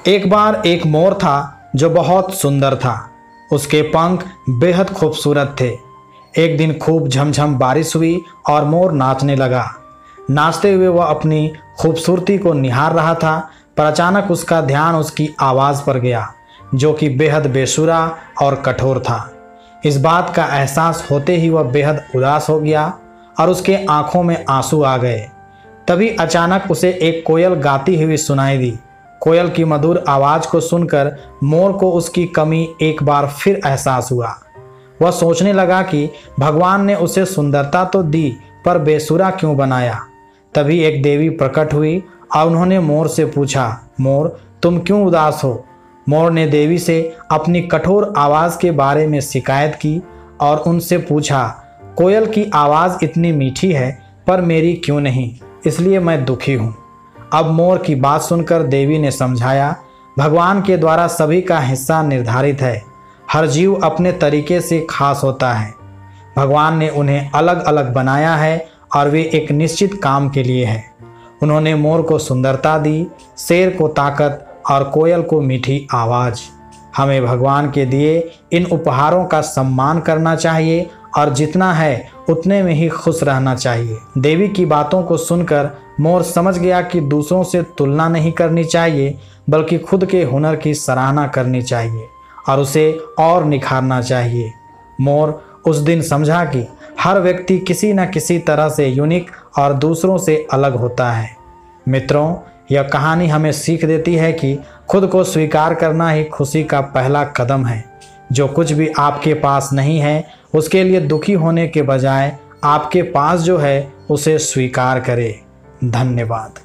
एक बार एक मोर था जो बहुत सुंदर था। उसके पंख बेहद खूबसूरत थे। एक दिन खूब झमझम बारिश हुई और मोर नाचने लगा। नाचते हुए वह अपनी खूबसूरती को निहार रहा था, पर अचानक उसका ध्यान उसकी आवाज़ पर गया, जो कि बेहद बेसुरा और कठोर था। इस बात का एहसास होते ही वह बेहद उदास हो गया और उसके आंखों में आंसू आ गए। तभी अचानक उसे एक कोयल गाती हुई सुनाई दी। कोयल की मधुर आवाज़ को सुनकर मोर को उसकी कमी एक बार फिर एहसास हुआ। वह सोचने लगा कि भगवान ने उसे सुंदरता तो दी, पर बेसुरा क्यों बनाया। तभी एक देवी प्रकट हुई और उन्होंने मोर से पूछा, मोर तुम क्यों उदास हो। मोर ने देवी से अपनी कठोर आवाज़ के बारे में शिकायत की और उनसे पूछा, कोयल की आवाज़ इतनी मीठी है पर मेरी क्यों नहीं, इसलिए मैं दुखी हूँ। अब मोर की बात सुनकर देवी ने समझाया, भगवान के द्वारा सभी का हिस्सा निर्धारित है। हर जीव अपने तरीके से खास होता है। भगवान ने उन्हें अलग अलग बनाया है और वे एक निश्चित काम के लिए है। उन्होंने मोर को सुंदरता दी, शेर को ताकत और कोयल को मीठी आवाज़। हमें भगवान के दिए इन उपहारों का सम्मान करना चाहिए और जितना है उतने में ही खुश रहना चाहिए। देवी की बातों को सुनकर मोर समझ गया कि दूसरों से तुलना नहीं करनी चाहिए, बल्कि खुद के हुनर की सराहना करनी चाहिए और उसे और निखारना चाहिए। मोर उस दिन समझा कि हर व्यक्ति किसी न किसी तरह से यूनिक और दूसरों से अलग होता है। मित्रों, यह कहानी हमें सीख देती है कि खुद को स्वीकार करना ही खुशी का पहला कदम है। जो कुछ भी आपके पास नहीं है, उसके लिए दुखी होने के बजाय आपके पास जो है उसे स्वीकार करें। धन्यवाद।